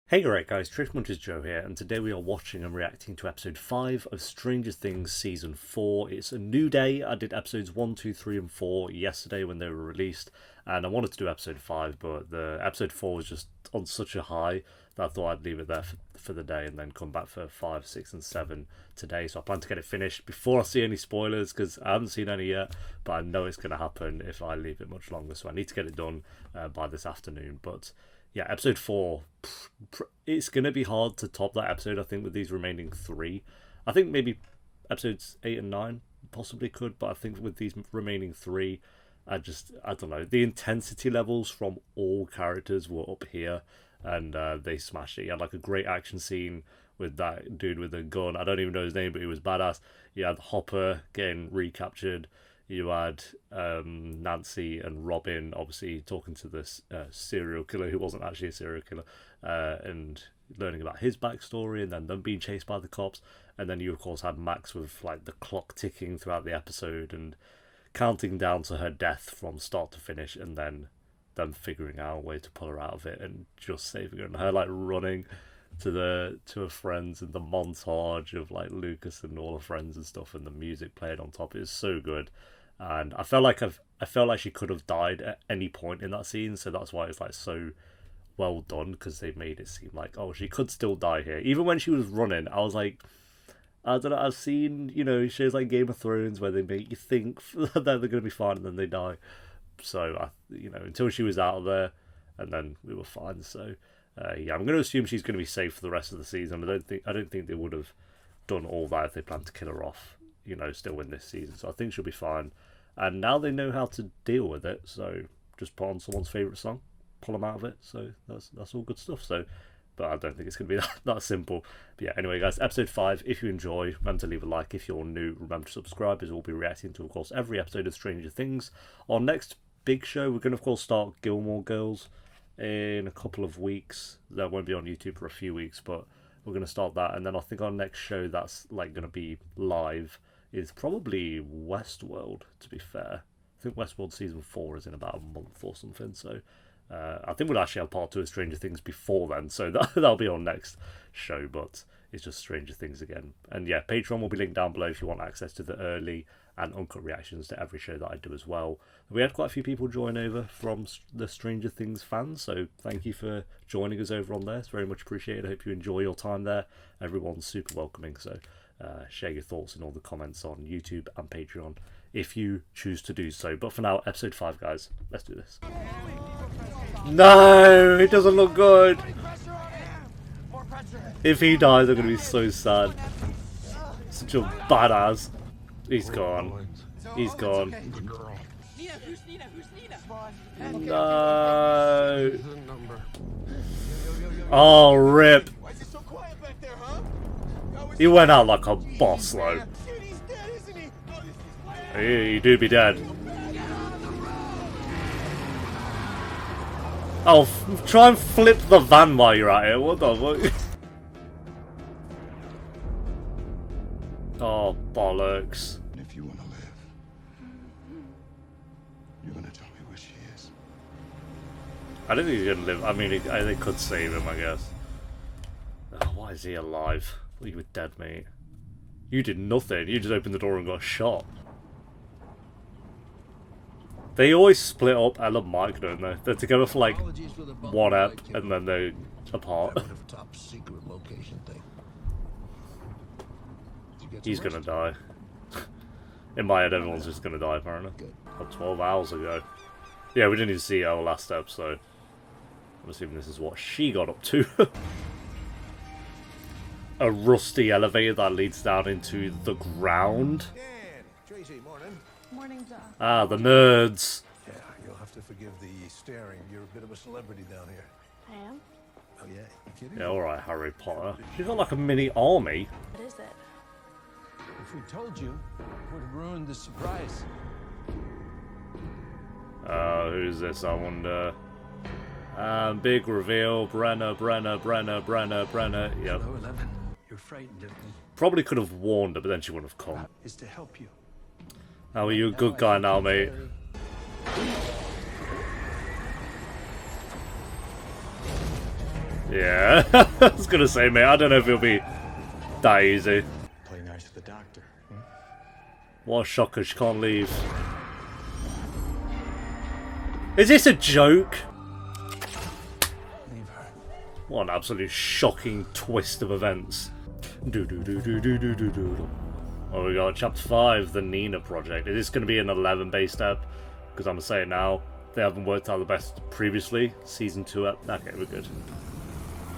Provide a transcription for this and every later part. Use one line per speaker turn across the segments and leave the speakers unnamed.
Hey alright guys, Trish Munch's Joe here, and today we are watching and reacting to episode 5 of Stranger Things Season 4. It's a new day. I did episodes 1, 2, 3 and 4 yesterday when they were released, and I wanted to do episode 5, but the episode 4 was just on such a high that I thought I'd leave it there for the day and then come back for 5, 6 and 7 today. So I plan to get it finished before I see any spoilers, because I haven't seen any yet, but I know it's going to happen if I leave it much longer, so I need to get it done by this afternoon. But yeah, episode 4, it's going to be hard to top that episode, I think, with these remaining 3. I think maybe episodes 8 and 9 possibly could, but I think with these remaining 3, I don't know. The intensity levels from all characters were up here, and they smashed it. You had like a great action scene with that dude with a gun. I don't even know his name, but he was badass. You had Hopper getting recaptured. You had Nancy and Robin obviously talking to this serial killer who wasn't actually a serial killer, and learning about his backstory, and then them being chased by the cops. And then you of course had Max with like the clock ticking throughout the episode and counting down to her death from start to finish, and then them figuring out a way to pull her out of it and just saving her, and her like running to her friends, and the montage of like Lucas and all her friends and stuff, and the music played on top. It was so good. And I felt like she could have died at any point in that scene, so that's why it's like so well done, because they made it seem like, oh, she could still die here. Even when she was running, I was like, I don't know, I've seen, shows like Game of Thrones where they make you think that they're going to be fine and then they die. So, until she was out of there, and then we were fine. So, yeah, I'm going to assume she's going to be safe for the rest of the season. I don't think they would have done all that if they planned to kill her off, still in this season. So I think she'll be fine. And now they know how to deal with it, so just put on someone's favourite song, pull them out of it. So that's all good stuff. So, but I don't think it's going to be that simple. But yeah, anyway, guys, episode 5. If you enjoy, remember to leave a like. If you're new, remember to subscribe, as we'll be reacting to, of course, every episode of Stranger Things. Our next big show, we're going to, of course, start Gilmore Girls in a couple of weeks. That won't be on YouTube for a few weeks, but we're going to start that. And then I think our next show that's like going to be live is probably Westworld, to be fair. I think Westworld Season 4 is in about a month or something, so I think we'll actually have part 2 of Stranger Things before then, so that'll be our next show, but it's just Stranger Things again. And yeah, Patreon will be linked down below if you want access to the early and uncut reactions to every show that I do as well. We had quite a few people join over from the Stranger Things fans, so thank you for joining us over on there. It's very much appreciated. I hope you enjoy your time there. Everyone's super welcoming, so share your thoughts in all the comments on YouTube and Patreon if you choose to do so. But for now, episode 5, guys. Let's do this. No, it doesn't look good. If he dies, I'm going to be so sad. Such a badass. He's gone. He's gone. No. Oh, rip. He went out like a boss, though. He do be dead. Oh, try and flip the van while you're at it. What the fuck? Oh, bollocks.
If you want to live, you're going to tell me where she is.
I don't think he's going to live. I mean, they could save him, I guess. Oh, why is he alive? You were dead, mate. You did nothing. You just opened the door and got shot. They always split up Ellen and Mike, don't they? They're together for like one ep, and then they're apart. He's gonna die. In my head, everyone's just gonna die, apparently. About 12 hours ago. Yeah, we didn't even see our last ep, so I'm assuming this is what she got up to. A rusty elevator that leads down into the ground.
Tracy, morning.
Morning, Doc.
Ah, the nerds.
Yeah, you'll have to forgive the staring. You're a bit of a celebrity down here.
I am?
Oh, yeah? You kidding?
Yeah, alright, Harry Potter. She's got like a mini army.
What is it?
If we told you, it would have ruined the surprise.
Who's this, I wonder? Big reveal. Brenner. Yep.
Hello, 11. You're frightened of me.
Probably could have warned her, but then she wouldn't have come.
Is to help you.
How are you a good guy now, mate? Yeah, I was gonna say, mate, I don't know if it'll be that easy.
Play nice with the doctor.
What a shocker, she can't leave. Is this a joke?
Leave her.
What an absolute shocking twist of events. Oh, we got chapter 5, the Nina Project. Is this going to be an 11 base step? Because I'm going to say it now. They haven't worked out the best previously. Season 2 up. Okay, we're good.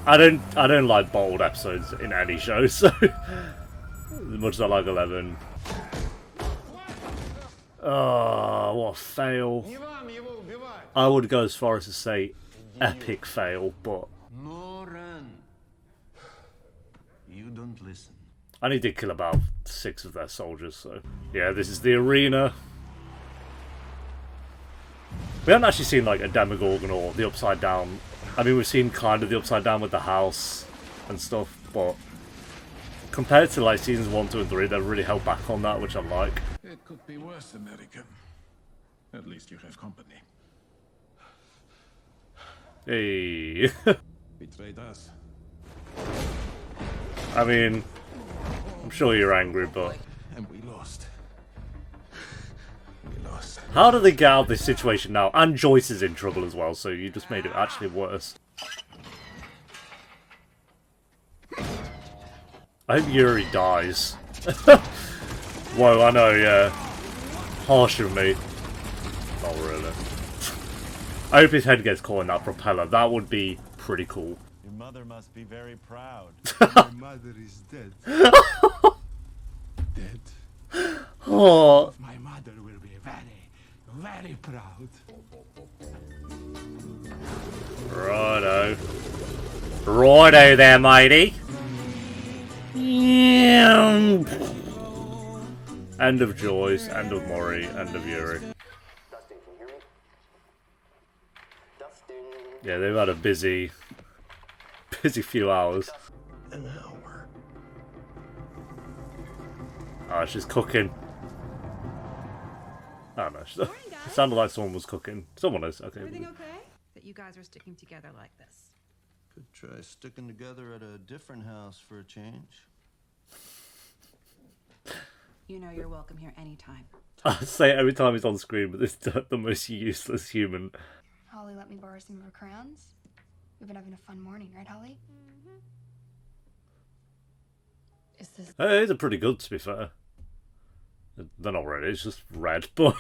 I don't like bold episodes in any show, so as much as I like 11. Oh, what a fail. I would go as far as to say epic fail, but
No run. You don't listen.
I need to kill about 6 of their soldiers, so yeah, this is the arena. We haven't actually seen like a Demogorgon or the Upside Down. I mean, we've seen kind of the Upside Down with the house and stuff, but compared to like seasons 1, 2, and 3, they've really held back on that, which I like.
It could be worse, American. At least you have company.
Hey.
Betrayed us.
I mean, I'm sure you're angry, but
And we lost. We lost.
how do they get out of this situation now? And Joyce is in trouble as well, so you just made it actually worse. I hope Yuri dies. Whoa, I know, yeah. Harsh of me. Not really. I hope his head gets caught in that propeller. That would be pretty cool.
Your mother must be very proud.
My mother is dead.
Dead.
Oh,
My mother will be very, very proud.
righto. Righto there, matey. End of Joyce, end of Mori, end of Yuri.
Dustin, can you hear me? Dustin.
Yeah, they've had a busy few hours.
An hour.
Oh, she's cooking. I don't know. It sounded like someone was cooking. Someone is. Okay.
Everything okay? That you guys are sticking together like this.
Could try sticking together at a different house for a change.
You know you're welcome here anytime.
I say it every time he's on screen, but this is the most useless human.
Holly let me borrow some of her crayons. We've been having a fun morning, right, Holly? Is this...
Hey, they're pretty good, to be fair. They're not red, it's just red, but...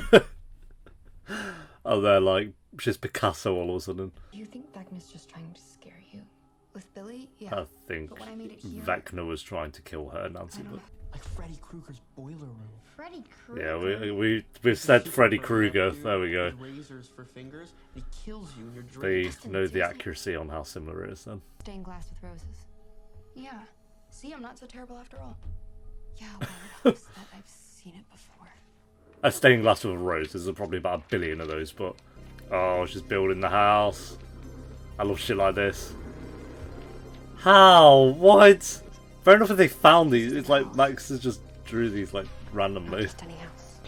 oh, they're like, she's Picasso all of a sudden.
Do you think Vecna's just trying to scare you? With Billy? Yeah.
I think
But when I made it here...
Vecna was trying to kill her, Nancy, but...
Like Freddy Krueger's boiler room.
Freddy Krueger?
Yeah, we've said Freddy Krueger, there we go.
Razors for fingers, and he kills you in your
They
dreams.
know the accuracy on how similar it is then.
Stained glass with roses. Yeah. See, I'm not so terrible after all. Yeah, well, it helps that I've seen it before.
A stained glass with a rose, there's probably about 1 billion of those, but... Oh, she's building the house. I love shit like this. How? What? Fair enough if they found these. It's like Max has just drew these like randomly.
Just any house.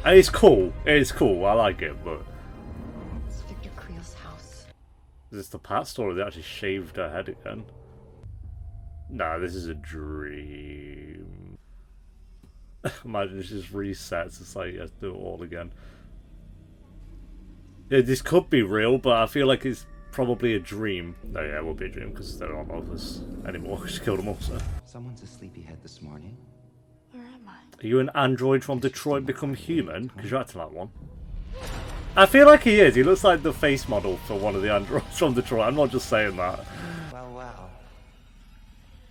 And it's cool. It's cool. I like it, but
It's Victor Creel's house.
is this the past or have they actually shaved her head again? Nah, this is a dream. Imagine it just resets. It's like you have to do it all again. Yeah, this could be real, but I feel like it's probably a dream. No, yeah, it will be a dream because they're not of us anymore. She killed them all, so.
Someone's a sleepyhead this morning.
Where am I?
Are you an android from Detroit become human? Because you're acting like one. I feel like he is. He looks like the face model for one of the androids from Detroit. I'm not just saying that.
Well, well.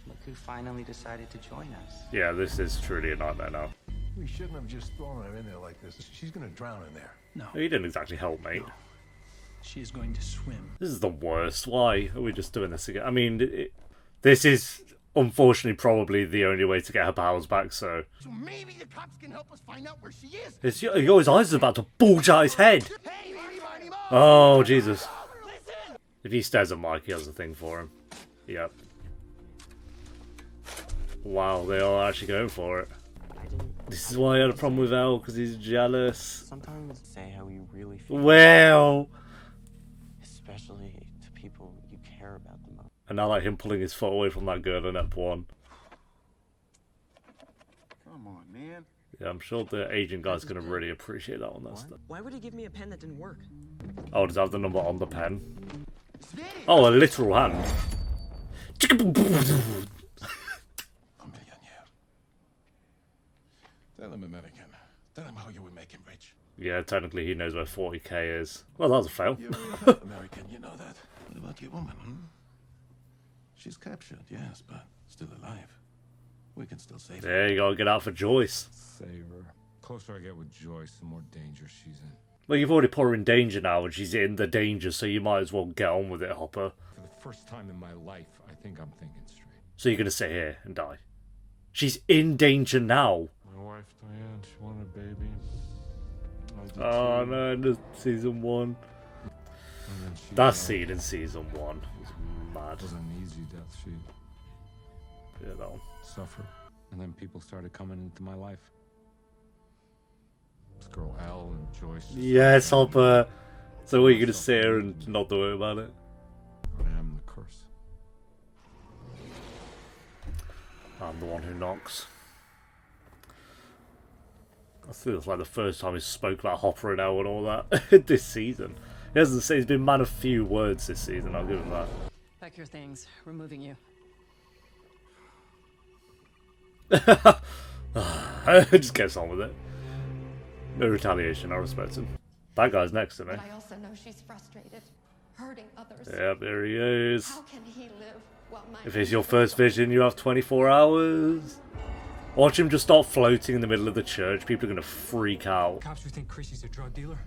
Look who finally decided to join us.
Yeah, this is truly a nightmare now.
We shouldn't have just thrown her in there like this. She's gonna drown in there.
No,
You didn't exactly help, mate.
she is going to swim.
This is the worst. Why are we just doing this again? I mean, this is unfortunately probably the only way to get her powers back, so...
So maybe the cops can help us find out where she is.
His eyes are about to bulge out his head!
Hey, Marty,
Oh, Jesus. If he stares at Mike, he has a thing for him. Yep. Wow, they are actually going for it.
I didn't.
This is why I had a problem with Elle, because he's jealous.
Sometimes say how you really feel,
Well...
especially to people you care care about the most.
And I like him pulling his foot away from that girl in Ep 1.
Come on, man.
Yeah, I'm sure the Asian guy's going to really appreciate that one. That's
Why would he give me a pen that didn't work?
Oh, does it have the number on the pen? Oh, a literal hand.
A millionaire. Tell him, American. Tell him how you will make him rich.
Yeah, technically he knows where 40k is. Well, that was a fail.
You're American, you know that. What about your woman, She's captured, yes, but still alive. We can still save her.
There you go, get out for Joyce.
Save her. Closer I get with Joyce, the more danger she's in.
Well, you've already put her in danger now, and she's in the danger, so you might as well get on with it, Hopper.
For the first time in my life, I think I'm thinking straight.
So you're going to sit here and die. She's in danger now.
My wife, Diane, she wanted a baby.
Oh no, the season 1. That scene in season 1 was mad.
It was an easy death. She
Yeah, that one.
suffered. And then people started coming into my life. This girl Elle and Joyce.
Yes, Hopper. So what, you're going to sit here and not do it about it?
I am the curse.
I'm the one who knocks. I think it's like the first time he spoke about Hopper and Elle and all that this season. He hasn't said he's been man of few words this season, I'll give him that.
Pack your things. We're moving you.
Just gets on with it. No retaliation, I respect him. That guy's next to me.
But I also know she's frustrated, hurting others.
Yep, there he is.
How can he live while my
If it's your first vision, you have 24 hours. Watch him just start floating in the middle of the church. People are going to freak out.
Cops who think Chrissy's a drug dealer?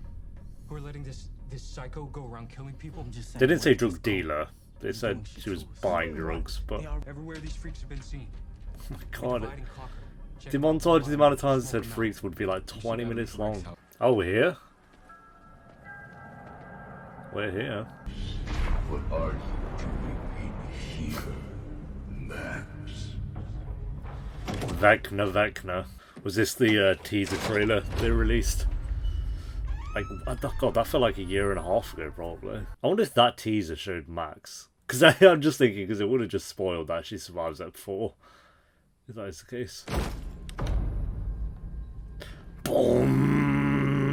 Who are letting this psycho go around killing people?
They didn't say drug dealer. They said she was buying drugs, but...
Everywhere these freaks have been seen.
Oh my god. The montage, the amount of times it said freaks would be like 20 minutes long. Oh, we're here? We're here.
What are you doing here, Max?
Vecna. Was this the teaser trailer they released? Like, God, that felt like a year and a half ago, probably. I wonder if that teaser showed Max. Because I'm just thinking, because it would have just spoiled that she survives at 4. If that is the case. Boom!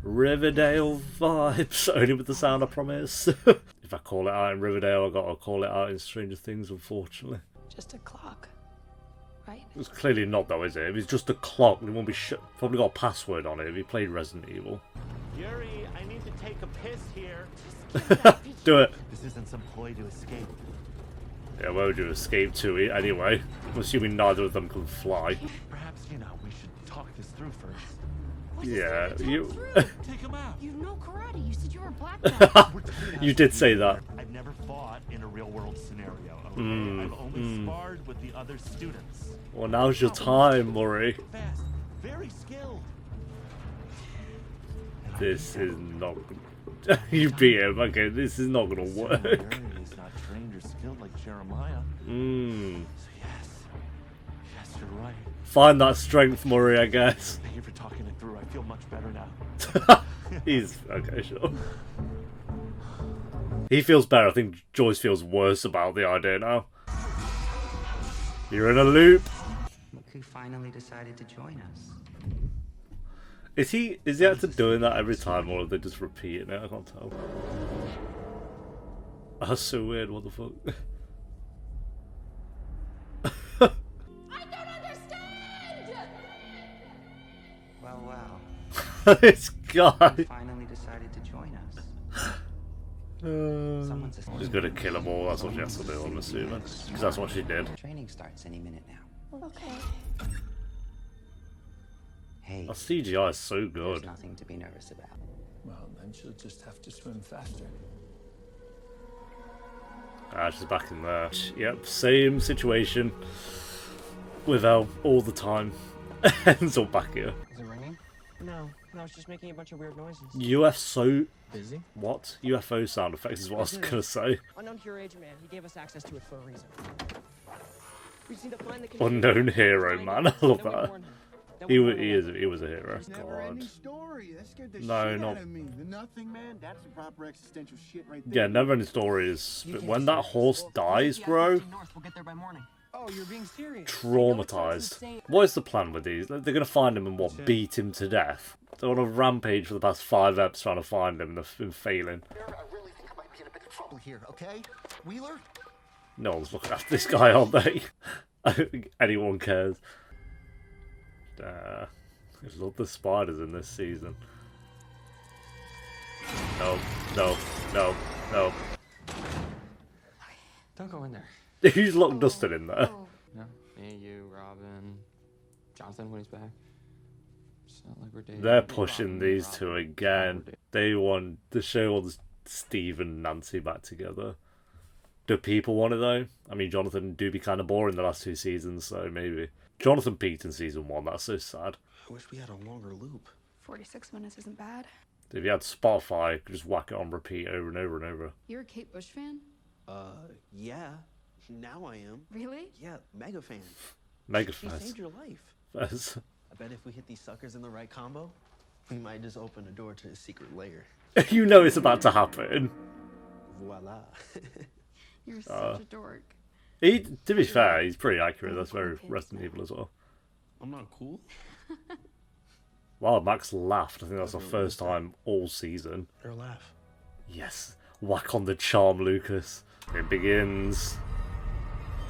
Riverdale vibes. Only with the sound, I promise. If I call it out in Riverdale, I've got to call it out in Stranger Things, unfortunately.
Just a clock, right?
It's clearly not, though, is it? If it's just a clock, it won't be probably got a password on it if he played Resident Evil.
Yuri, I need to take a piss here.
Do it.
This isn't some ploy to escape.
Yeah, where would you escape to it anyway? I'm assuming neither of them can fly.
Perhaps, we should talk this through first.
Yeah, you...
Take him out.
You know karate. You said you were a black belt.
You did say that.
I've never fought in a real-world scenario, okay? I've only sparred with the other students.
Well, now's your time, Murray.
Fast, very skilled.
This is not... You beat him. Okay, this is not going to work.
He's not trained or skilled like Jeremiah. So yes, you're right.
Find that strength, Murray, I guess.
Thank you for talking it through. I feel much better now.
He's... Okay, sure. He feels better. I think Joyce feels worse about the idea now. You're in a loop.
Look who finally decided to join us.
Is the actor doing that every time, or are they just repeating it? I can't tell. That's so weird, what the fuck?
I don't understand!
Well, wow.
This guy.
Finally decided to join us.
She's gonna kill them all, that's what she has to do, I'm assuming. Because that's what she did.
Training starts any minute now.
Okay.
Hey,
That CGI is so
there's
good.
nothing to be nervous about.
Well, then she'll just have to swim faster.
Ah, she's back in there. Yep, same situation. With Elle all the time. And it's all back here.
Is it ringing? No, it's just making a bunch of weird noises.
UFO...
Busy?
What? UFO sound effects is what I was gonna say.
Unknown Hero Age Man. He gave us access to it for a reason. We just need to find the
Unknown hero, man. I love that. He was a hero.
Never ending
God.
story. That scared the
No,
shit
not-
out of me. The nothing, man. That's the proper existential shit right there.
Yeah, never ending story is. But when that horse dies, bro,
We'll get there by morning.
Oh, you're being serious.
traumatized. What is the plan with these? They're gonna find him and what? Beat him to death. They're on a rampage for the past 5 eps trying to find him and they've been failing.
I really think I might be in a bit of trouble here, okay? Wheeler?
No one's looking after this guy, aren't they? I don't think anyone cares. I love the spiders in this season. No, no, no, no.
Don't go in there.
Who's locked Dustin in there?
No, me, you, Robin, Jonathan when he's back. It's not like we're dating.
They're pushing these two again. They want the show wants Steve and Nancy back together. Do people want it though? I mean, Jonathan do be kind of boring the last 2 seasons, so maybe. Jonathan peaked in season 1. That's so sad.
I wish we had a longer loop.
46 minutes isn't bad.
If you had Spotify, you could just whack it on repeat over and over and over.
You're a Kate Bush fan?
Yeah. Now I am.
Really?
Yeah, mega fan.
Mega
She
fast.
saved your life.
Fast.
I bet if we hit these suckers in the right combo, we might just open a door to a secret lair.
You know it's about to happen.
Voila.
You're such a dork.
To be fair, he's pretty accurate. That's very Resident Evil as well.
I'm not cool.
Wow, Max laughed. I think that's the first time all season.
Or laugh.
Yes. Whack on the charm, Lucas. It begins.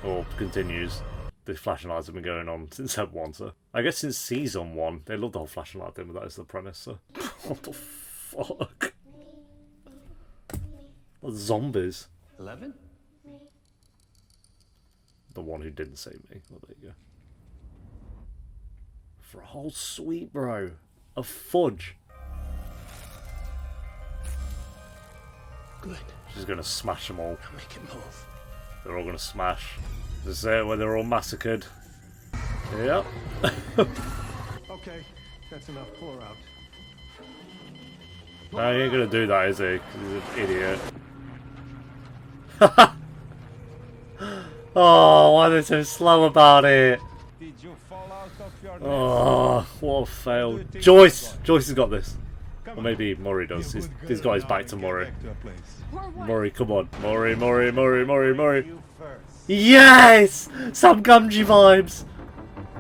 Or continues. The flashing lights have been going on since Ep 1, so. I guess since season 1, they love the whole flashing light thing, but that is the premise, so. What the fuck? What zombies?
11?
The one who didn't save me. Well, there you go. For a whole sweet, bro. Of fudge.
Good.
She's gonna smash them all.
Now make it move.
They're all gonna smash. This is it, where they're all massacred. Yep.
Okay, that's enough. Pull her out.
No, he ain't gonna do that, is he? 'Cause he's an idiot. Oh, why are they so slow about it?
Did you fall out of your
Oh, what a fail. Joyce! Joyce has got this. Or maybe Murray does. He's got his back to Murray. Murray, come on. Murray, Murray, Murray, Murray, Murray. Yes! Sam Gamgee vibes!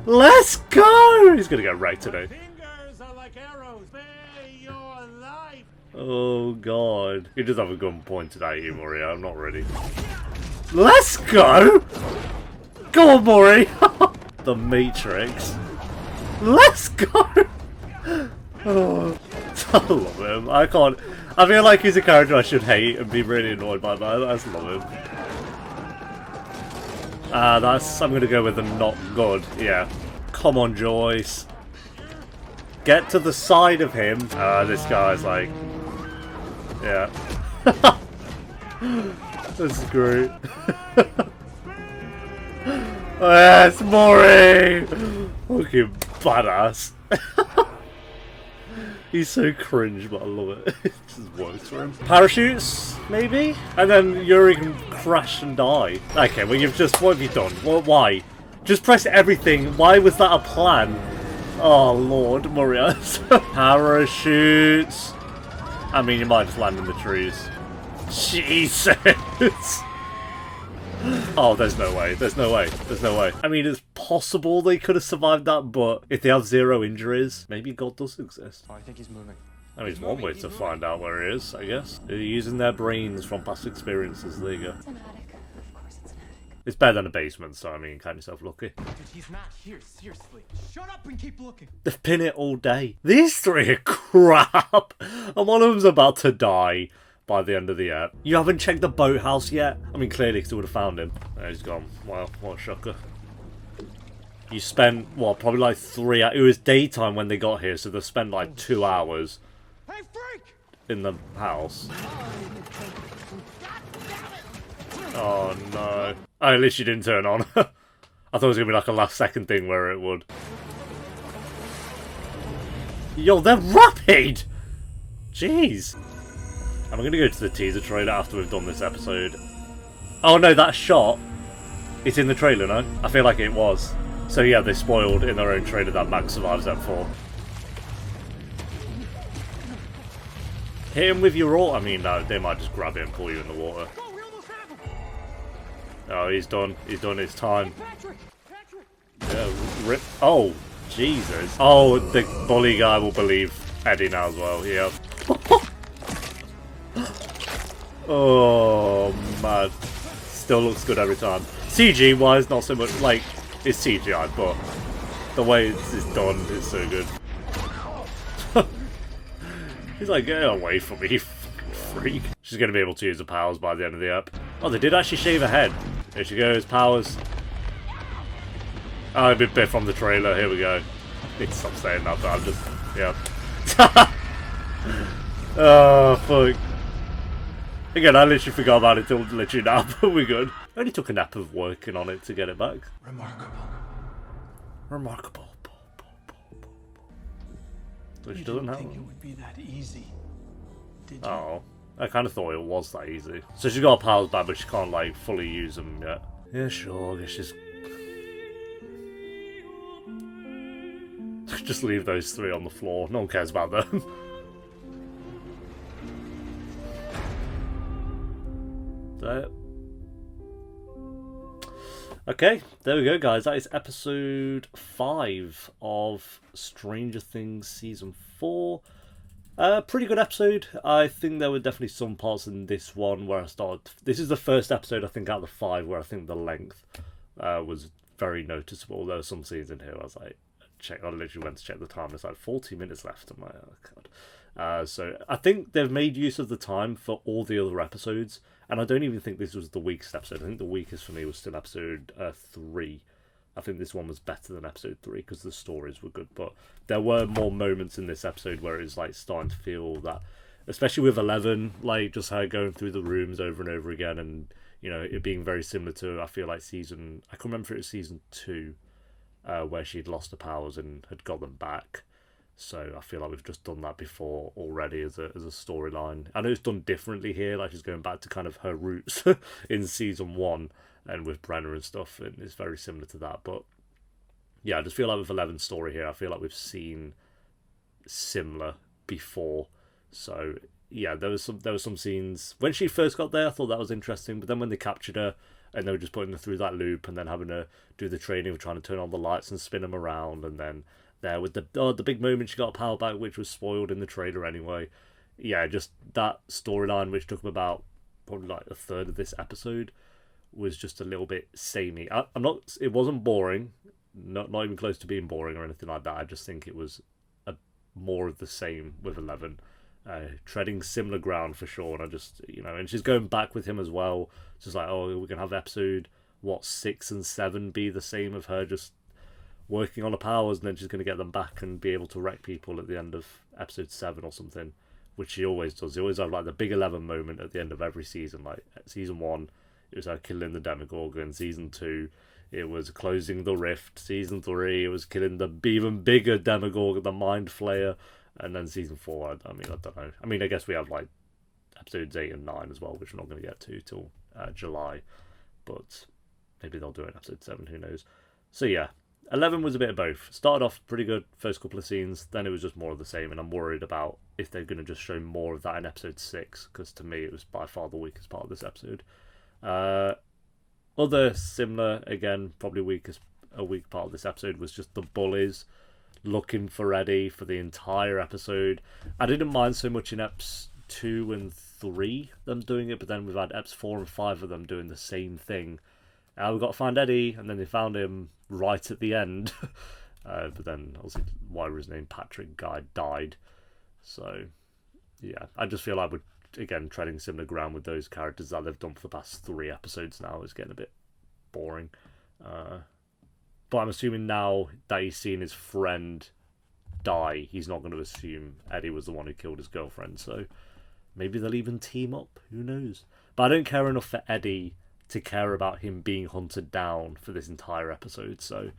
Let's go! He's gonna get wrecked today.
Fingers are like arrows. May your life.
Oh god. He does have a gun pointed at you, Murray. I'm not ready. Let's go! Go on, Murray! The Matrix. Let's go! Oh, I love him. I can't. I feel like he's a character I should hate and be really annoyed by, but I just love him. I'm gonna go with the not good. Yeah. Come on, Joyce. Get to the side of him. This guy's like. Yeah. This is great. Yes, Maury! Fucking badass. He's so cringe, but I love it. It just works for him. Parachutes, maybe? And then Yuri can crash and die. Okay, well what have you done? Why? Just press everything. Why was that a plan? Oh lord, Murias. Parachutes. I mean, you might just land in the trees. Jesus! Oh, there's no way. There's no way. There's no way. I mean, it's possible they could have survived that, but if they have 0 injuries, maybe God does exist.
Oh, I think he's moving.
I mean, it's one way to find out where he is, I guess. They're using their brains from past experiences. There you go.
It's an attic. Of course it's an attic.
It's better than a basement, so I mean, count yourself lucky.
Dude, he's not here, seriously. Shut up and keep looking.
They've been it all day. These 3 are crap, and one of them's about to die by the end of the app. You haven't checked the boathouse yet? I mean, clearly because they would have found him. Oh, he's gone. Wow, what a shocker. You spent, what, probably like 3 hours. It was daytime when they got here, so they spent like 2 hours in the house. Oh no. Oh, at least you didn't turn on. I thought it was going to be like a last second thing where it would. Yo, they're rapid! Jeez. I'm going to go to the teaser trailer after we've done this episode. Oh no, that shot. It's in the trailer, no? I feel like it was. So yeah, they spoiled in their own trailer that Max survives Ep 4. Hit him with your ult. I mean, no, they might just grab it and pull you in the water. Oh, he's done. He's done his time. Yeah, rip. Oh, Jesus. Oh, the bully guy will believe Eddie now as well. Yep. Oh, man. Still looks good every time. CG-wise, not so much. Like, it's CGI, but the way it's done is so good. He's like, get away from me, you freak. She's going to be able to use the powers by the end of the ep. Oh, they did actually shave her head. Here she goes, powers. Oh, a bit from the trailer. Here we go. I need to stop saying that, but I'm just... Yeah. Oh, fuck. Again, I literally forgot about it till literally now, but we're good. I only took a nap of working on it to get it back.
Remarkable.
Remarkable. Which
You
doesn't
didn't
have
think it
one.
would be that easy, did you?
Oh, I kind of thought it was that easy. So she's got her powers back, but she can't, like, fully use them yet. Yeah, sure, I guess she's... Just leave those three on the floor. No one cares about them. There. Okay, there we go, guys. That is episode 5 of Stranger Things Season 4. Pretty good episode. I think there were definitely some parts in this one where I started... This is the first episode, I think, out of the 5 where I think the length was very noticeable. There were some scenes in here where I was like... I literally went to check the time. It's like 40 minutes left. I'm like, oh, God. So I think they've made use of the time for all the other episodes. And I don't even think this was the weakest episode. I think the weakest for me was still episode 3. I think this one was better than episode 3 because the stories were good. But there were more moments in this episode where it was like starting to feel that, especially with 11, like just her going through the rooms over and over again, and you know it being very similar to, I feel like I can't remember if it was season 2, where she'd lost her powers and had got them back. So I feel like we've just done that before already as a storyline. I know it's done differently here, like she's going back to kind of her roots in season 1 and with Brenner and stuff, and it's very similar to that. But yeah, I just feel like with 11's story here, I feel like we've seen similar before. So yeah, there was some scenes when she first got there, I thought that was interesting, but then when they captured her and they were just putting her through that loop and then having her do the training of trying to turn on the lights and spin them around, and then there with the big moment she got a power back, which was spoiled in the trailer anyway. Yeah, just that storyline, which took about probably like a third of this episode, was just a little bit samey. It wasn't boring, not even close to being boring or anything like that. I just think it was more of the same with 11, treading similar ground for sure. And I just, and she's going back with him as well. It's just like, oh, we're gonna have episode 6 and 7 be the same of her just working on her powers, and then she's going to get them back and be able to wreck people at the end of episode 7 or something, which she always does. They always have like the big 11 moment at the end of every season. Like season 1, it was her killing the Demogorgon. Season 2, it was closing the rift. Season 3, it was killing the even bigger Demogorgon, the Mind Flayer. And then season 4, I don't know. I mean, I guess we have like episodes 8 and 9 as well, which we're not going to get to till July, but maybe they'll do it in episode 7, who knows. So yeah, 11 was a bit of both. Started off pretty good, first couple of scenes, then it was just more of the same, and I'm worried about if they're going to just show more of that in episode 6, because to me it was by far the weakest part of this episode. Other similar, again, probably weak part of this episode was just the bullies looking for Eddie for the entire episode. I didn't mind so much in eps 2 and 3 them doing it, but then we've had eps 4 and 5 of them doing the same thing. We've got to find Eddie, and then they found him right at the end. But then, obviously, whatever his name, Patrick guy, died. So, yeah, I just feel like we're, again, treading similar ground with those characters that they've done for the past 3 episodes now. It's getting a bit boring. But I'm assuming now that he's seen his friend die, he's not going to assume Eddie was the one who killed his girlfriend. So, maybe they'll even team up. Who knows? But I don't care enough for Eddie to care about him being hunted down for this entire episode. So,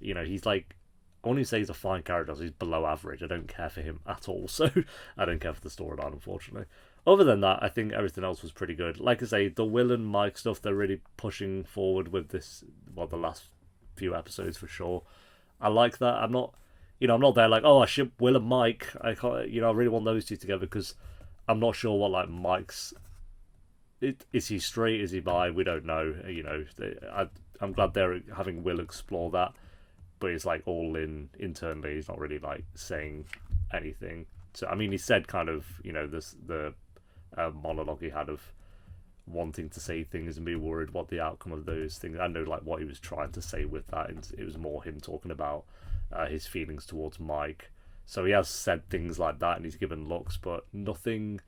he's like, I won't even say he's a fine character, he's below average. I don't care for him at all, so I don't care for the storyline, unfortunately. Other than that, I think everything else was pretty good. Like I say, the Will and Mike stuff, they're really pushing forward with this, the last few episodes for sure. I like that. I'm not there like, oh, I ship Will and Mike. I can't, I really want those two together because I'm not sure what like Mike's. Is he straight? Is he bi? We don't know. I'm glad they're having Will explore that, but it's like all in internally. He's not really like saying anything. So I mean, he said kind of the monologue he had of wanting to say things and be worried what the outcome of those things. I know like what he was trying to say with that, and it was more him talking about his feelings towards Mike. So he has said things like that, and he's given looks, but nothing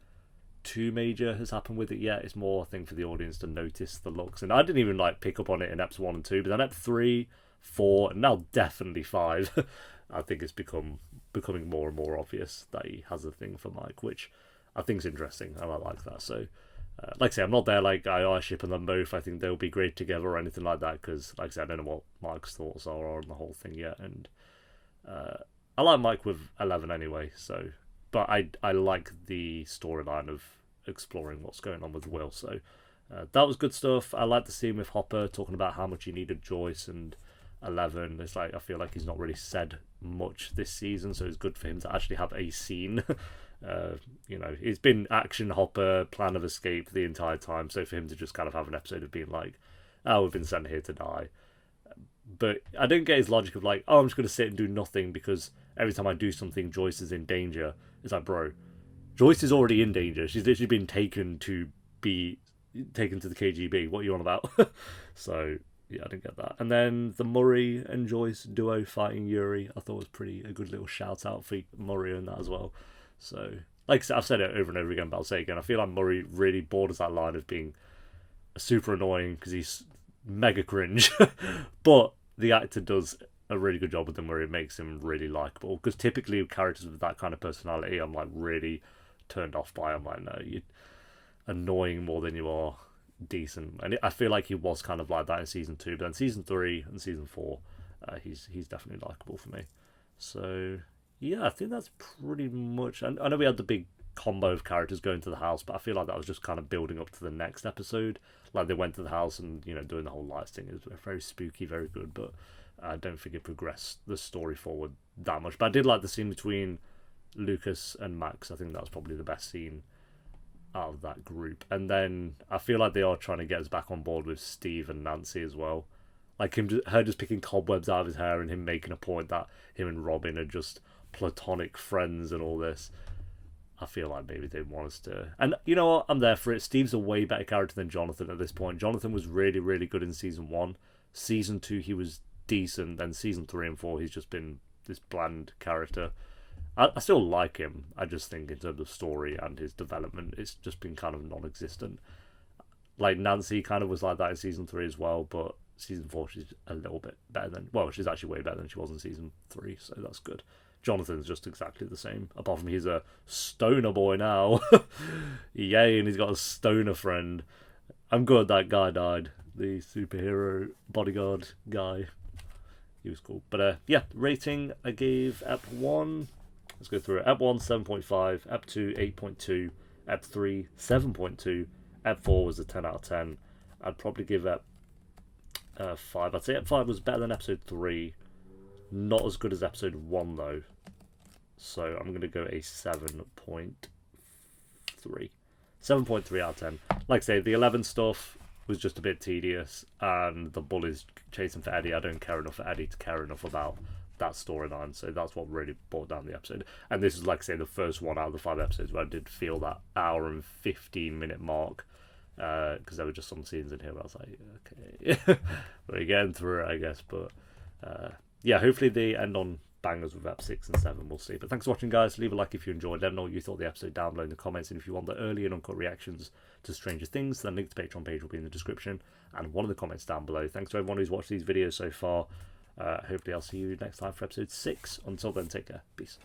too major has happened with it yet. It's more, I think, for the audience to notice the looks, and I didn't even like pick up on it in eps 1 and 2, but then ep 3, 4, and now definitely 5, I think it's becoming more and more obvious that he has a thing for Mike, which I think is interesting, and I like that. So like I say, I'm not there like I ship them both. I think they'll be great together or anything like that, because like I said, I don't know what Mike's thoughts are on the whole thing yet, and I like Mike with 11 anyway, so but I like the storyline of exploring what's going on with Will, so that was good stuff. I like the scene with Hopper talking about how much he needed Joyce, and 11, it's like I feel like he's not really said much this season, so it's good for him to actually have a scene. It's been action Hopper, plan of escape the entire time, so for him to just kind of have an episode of being like, oh, we've been sent here to die. But I don't get his logic of like, oh, I'm just going to sit and do nothing because every time I do something, Joyce is in danger. It's like, bro, Joyce is already in danger. She's literally been taken to the KGB. What are you on about? So, yeah, I didn't get that. And then the Murray and Joyce duo fighting Yuri, I thought was a good little shout out for Murray in that as well. So, like I said, I've said it over and over again, but I'll say it again. I feel like Murray really borders that line of being super annoying because he's mega cringe. But the actor does a really good job with him where it makes him really likable. Because typically characters with that kind of personality, I'm like really turned off by. I'm like, no, you're annoying more than you are decent. And I feel like he was kind of like that in season 2, but then season 3 and season 4, he's definitely likable for me. So yeah, I think that's pretty much. I know we had the big combo of characters going to the house, but I feel like that was just kind of building up to the next episode. Like they went to the house and doing the whole lights thing. It was very spooky, very good, but I don't think it progressed the story forward that much. But I did like the scene between Lucas and Max. I think that was probably the best scene out of that group. And then I feel like they are trying to get us back on board with Steve and Nancy as well. Like her just picking cobwebs out of his hair and him making a point that him and Robin are just platonic friends and all this. I feel like maybe they want us to... And you know what? I'm there for it. Steve's a way better character than Jonathan at this point. Jonathan was really, really good in season 1. Season 2, he was decent. Then season 3 and 4, he's just been this bland character. I still like him. I just think in terms of story and his development, it's just been kind of non-existent. Like Nancy kind of was like that in season 3 as well, but season 4 she's a little bit better than... Well, she's actually way better than she was in season 3, so that's good. Jonathan's just exactly the same, apart from he's a stoner boy now. Yay, and he's got a stoner friend. I'm good that guy died. The superhero bodyguard guy. He was cool. But yeah, rating I gave Ep 1. Let's go through it. Ep 1, 7.5. Ep 2, 8.2. Ep 3, 7.2. Ep 4 was a 10 out of 10. I'd probably give Ep 5. I'd say Ep 5 was better than Episode 3. Not as good as Episode 1 though. So I'm going to go a 7.3. 7.3 out of 10. Like I say, the 11 stuff was just a bit tedious, and the bullies chasing for Eddie, I don't care enough for Eddie to care enough about that storyline, so that's what really brought down the episode. And this is, like I say, the first one out of the 5 episodes where I did feel that hour and 15 minute mark, because there were just some scenes in here where I was like, okay, we're getting through it, I guess. But yeah, hopefully they end on bangers with Ep 6 and 7, we'll see. But thanks for watching, guys. Leave a like if you enjoyed. Let me know what you thought of the episode down below in the comments, and if you want the early and uncut reactions to Stranger Things, then link to the Patreon page will be in the description and one of the comments down below. Thanks to everyone who's watched these videos so far. Hopefully I'll see you next time for episode 6. Until then, take care. Peace.